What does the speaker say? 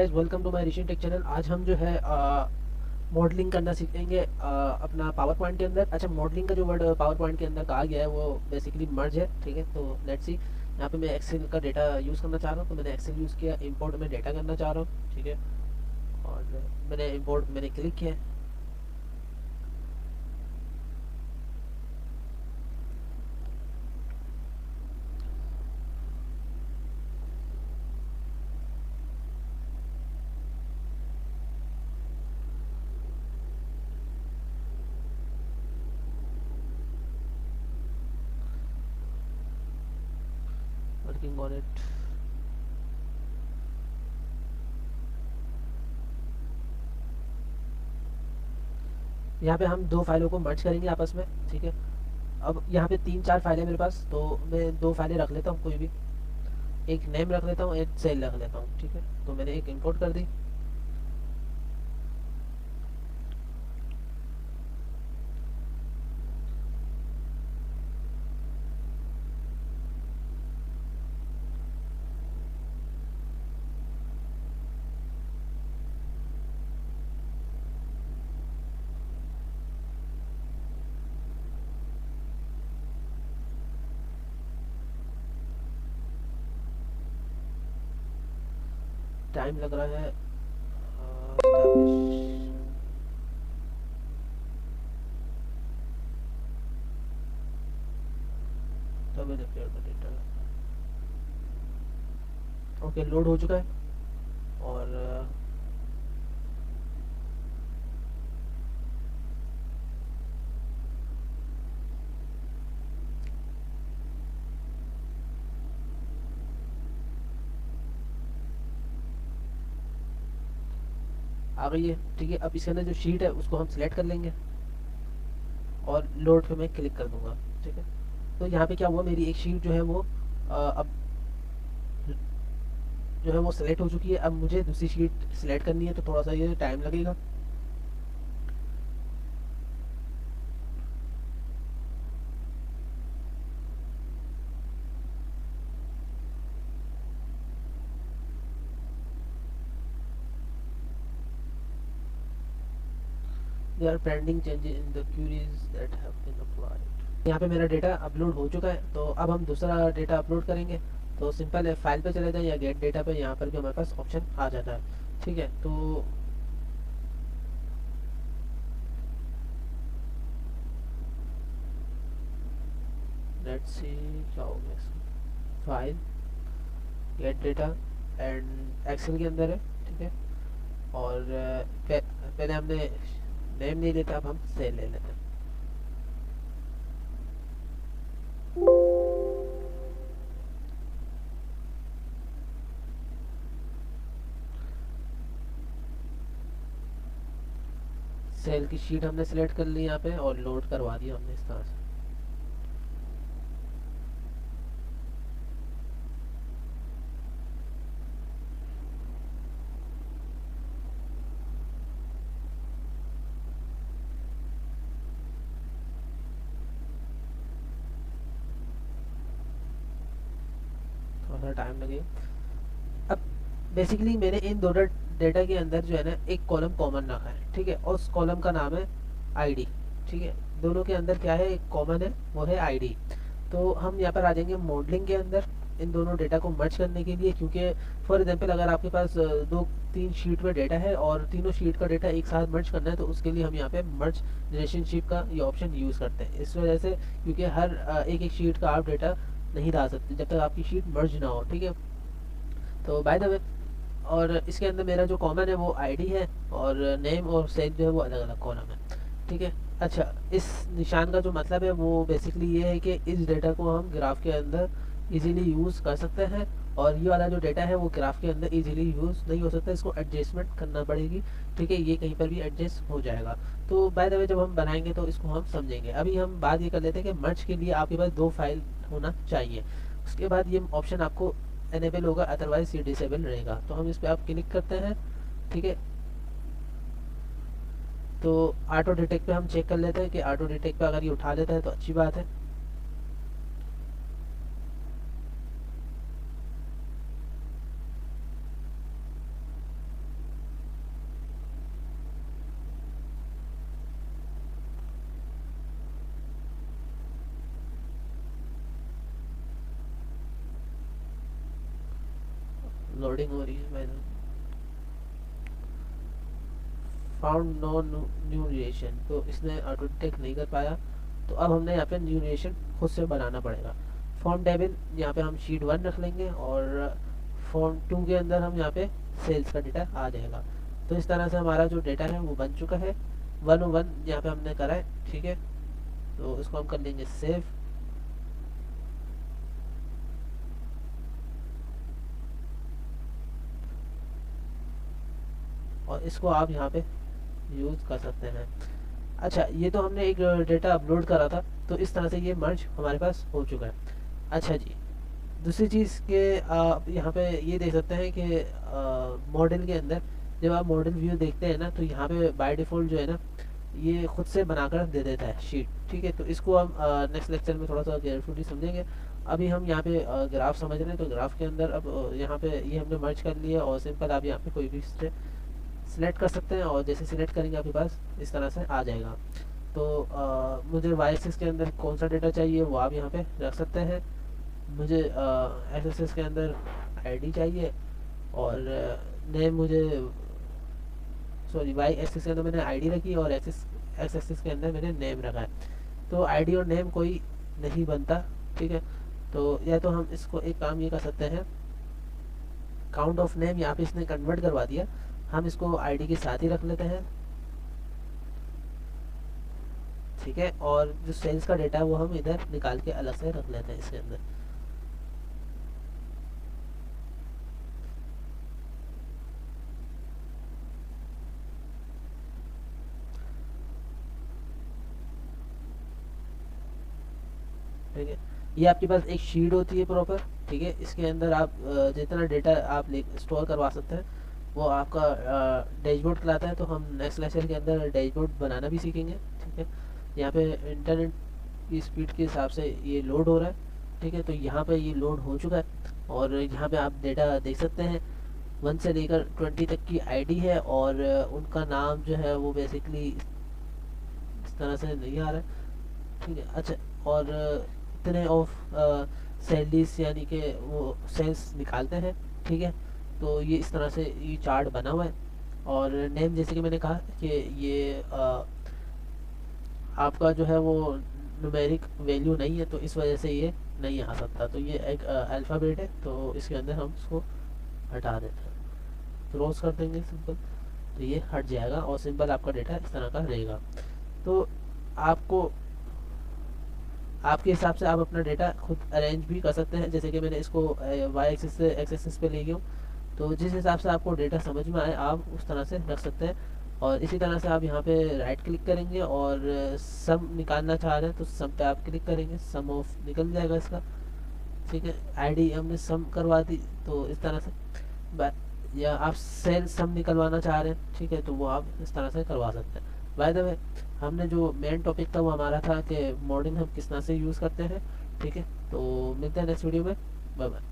Guys, welcome to my Rishi tech channel. आज हम जो है मॉडलिंग करना सीखेंगे अपना पावर पॉइंट के अंदर। अच्छा, मॉडलिंग का जो वर्ड पावर पॉइंट के अंदर कहा गया है वो बेसिकली मर्ज है। ठीक है, तो लेट्स सी। यहाँ पे मैं एक्सेल का डेटा यूज़ करना चाह रहा हूँ, तो मैंने एक्सेल यूज़ किया। इंपोर्ट में डेटा करना चाह रहा हूँ, ठीक है। और मैंने इंपोर्ट मैंने क्लिक किया। Working on it. यहाँ पे हम दो फाइलों को मर्ज करेंगे आपस में, ठीक है। अब यहाँ पे 3-4 फाइलें मेरे पास, तो मैं दो फाइलें रख लेता हूँ कोई भी। एक नेम रख लेता हूँ, एक सेल रख लेता हूँ, ठीक है। तो मैंने एक इंपोर्ट कर दी। टाइम लग रहा है establish। तो मैंने अपडेट कर डेटा। ओके, लोड हो चुका है। और आ गई है, ठीक है। अब इसके अंदर जो शीट है उसको हम सिलेक्ट कर लेंगे और लोड पे मैं क्लिक कर दूंगा, ठीक है। तो यहाँ पे क्या हुआ, मेरी एक शीट जो है वो अब जो है वो सिलेक्ट हो चुकी है। अब मुझे दूसरी शीट सिलेक्ट करनी है, तो थोड़ा सा ये टाइम लगेगा। They are pending changes in the queries that have been applied. यहाँ पे मेरा डेटा अपलोड हो चुका है, तो अब हम दूसरा डेटा अपलोड करेंगे। तो सिंपल है, फाइल पे चले जाए या गेट डेटा पे, यहाँ पर भी हमारे पास ऑप्शन आ जाता है, ठीक है। तो लेट्स सी क्या होगा इसमें। File, get data and excel के अंदर है, ठीक है। और पहले हमने नेम नहीं लेता, अब हम सेल ले लेते हैं। सेल की शीट हमने सेलेक्ट कर ली यहाँ पे और लोड करवा दिया हमने इस तरह से। थोड़ा सा टाइम लगेगा। अब बेसिकली मैंने इन दो डेटा के अंदर जो है ना एक कॉलम कॉमन रखा है, ठीक है। और उस कॉलम का नाम है आईडी, ठीक है। दोनों के अंदर क्या है, एक कॉमन है, वो है आईडी। तो हम यहाँ पर आ जाएंगे मॉडलिंग के अंदर इन दोनों डेटा को मर्ज करने के लिए, क्योंकि फॉर एग्जांपल अगर आपके पास 2-3 शीट में डेटा है और तीनों शीट का डेटा एक साथ मर्ज करना है, तो उसके लिए हम यहाँ पे मर्ज रिलेशनशिप का ये ऑप्शन यूज़ करते हैं। इस वजह से, क्योंकि हर एक एक शीट का आप डेटा नहीं डाल सकते जब तक आपकी शीट मर्ज ना हो, ठीक है। तो बाय द वे, और इसके अंदर मेरा जो कॉमन है वो आईडी है, और नेम और सेल जो है वो अलग अलग कॉलम है, ठीक है। अच्छा, इस निशान का जो मतलब है वो बेसिकली ये है कि इस डेटा को हम ग्राफ के अंदर इजीली यूज़ कर सकते हैं, और ये वाला जो डेटा है वो ग्राफ के अंदर इजीली यूज़ नहीं हो सकता, इसको एडजस्टमेंट करना पड़ेगी, ठीक है। ये कहीं पर भी एडजस्ट हो जाएगा। तो बाय द वे, जब हम बनाएंगे तो इसको हम समझेंगे। अभी हम बात ये कर लेते हैं कि मर्ज के लिए आपके पास 2 फाइल होना चाहिए। उसके बाद ये ऑप्शन आपको एनेबल होगा, अदरवाइज ये डिसेबल रहेगा। तो हम इस पर आप क्लिक करते हैं, ठीक है। तो ऑटो डिटेक्ट पे हम चेक कर लेते हैं कि ऑटो डिटेक्ट पे अगर ये उठा लेता है तो अच्छी बात है। लोडिंग हो रही है भाई। फाउंड नो न्यू रिलेशन, तो इसने ऑटो डिटेक्ट नहीं कर पाया। तो अब हमने यहाँ पे न्यू रिलेशन खुद से बनाना पड़ेगा। फॉर्म टेबल यहाँ पे हम शीट 1 रख लेंगे और फॉर्म 2 के अंदर हम यहाँ पे सेल्स का डेटा आ जाएगा। तो इस तरह से हमारा जो डेटा है वो बन चुका है। 101 यहाँ पे हमने करा है, ठीक है। तो इसको हम कर लेंगे सेव। और इसको आप यहाँ पे यूज़ कर सकते हैं। अच्छा, ये तो हमने एक डेटा अपलोड करा था, तो इस तरह से ये मर्ज हमारे पास हो चुका है। अच्छा जी, दूसरी चीज़ के आप यहाँ पे ये देख सकते हैं कि मॉडल के अंदर जब आप मॉडल व्यू देखते हैं ना, तो यहाँ पे बाय डिफ़ॉल्ट जो है ना ये खुद से बनाकर दे देता है शीट, ठीक है। तो इसको हम नेक्स्ट लेक्चर में थोड़ा सा केयरफुली समझेंगे। अभी हम यहाँ पे ग्राफ समझ रहे हैं, तो ग्राफ के अंदर अब यहाँ पे ये हमने मर्ज कर लिया और सिंपल आप यहाँ पे कोई भी सिलेक्ट कर सकते हैं और जैसे सिलेक्ट करेंगे आपके पास इस तरह से आ जाएगा। तो मुझे वाई एक्सिस के अंदर कौन सा डेटा चाहिए वो आप यहाँ पे रख सकते हैं। मुझे एक्स एक्सिस के अंदर आईडी चाहिए और नेम मुझे, सॉरी, वाई एक्सिस के अंदर मैंने आईडी रखी और एक्स एक्सिस के अंदर मैंने नेम रखा है। तो आईडी और नेम कोई नहीं बनता, ठीक है। तो या तो हम इसको एक काम ये कर सकते हैं, काउंट ऑफ नेम यहाँ पे इसने कन्वर्ट करवा दिया, हम इसको आईडी के साथ ही रख लेते हैं, ठीक है। और जो सेल्स का डेटा है वो हम इधर निकाल के अलग से रख लेते हैं इसके अंदर। ठीक है, ये आपके पास एक शीट होती है प्रॉपर, ठीक है। इसके अंदर आप जितना डेटा आप स्टोर करवा सकते हैं वो आपका डैशबोर्ड कहलाता है। तो हम नेक्स्ट लेक्चर के अंदर डैशबोर्ड बनाना भी सीखेंगे, ठीक है। यहाँ पे इंटरनेट की स्पीड के हिसाब से ये लोड हो रहा है, ठीक है। तो यहाँ पे ये लोड हो चुका है और यहाँ पे आप डेटा देख सकते हैं 1 से लेकर 20 तक की आईडी है और उनका नाम जो है वो बेसिकली इस तरह से नहीं आ रहा है, ठीक है। अच्छा, और इतने ऑफ सैलरीज यानी कि वो सेल्स निकालते हैं, ठीक है। तो ये इस तरह से ये चार्ट बना हुआ है। और नेम जैसे कि मैंने कहा कि ये आपका जो है वो न्यूमेरिक वैल्यू नहीं है, तो इस वजह से ये नहीं आ सकता। तो ये एक अल्फ़ाबेट है, तो इसके अंदर हम इसको हटा देते हैं, क्रॉस कर देंगे सिंपल, तो ये हट जाएगा और सिंपल आपका डेटा इस तरह का रहेगा। तो आपको आपके हिसाब से आप अपना डेटा खुद अरेंज भी कर सकते हैं। जैसे कि मैंने इसको वाई एक्सिस से एक्स एक्सिस पे ले गया हूँ, तो जिस हिसाब से आपको डेटा समझ में आए आप उस तरह से रख सकते हैं। और इसी तरह से आप यहाँ पे राइट क्लिक करेंगे और सम निकालना चाह रहे हैं तो सम पे आप क्लिक करेंगे, सम ऑफ निकल जाएगा इसका, ठीक है। आईडी हमने सम करवा दी, तो इस तरह से, या आप सेल सम निकलवाना चाह रहे हैं, ठीक है, तो वो आप इस तरह से करवा सकते हैं। बाय द वे, हमने जो मेन टॉपिक था वो हमारा था कि मॉडलिंग हम किस तरह से यूज़ करते हैं, ठीक है। तो मिलते हैं नेक्स्ट वीडियो में, बाय बाय।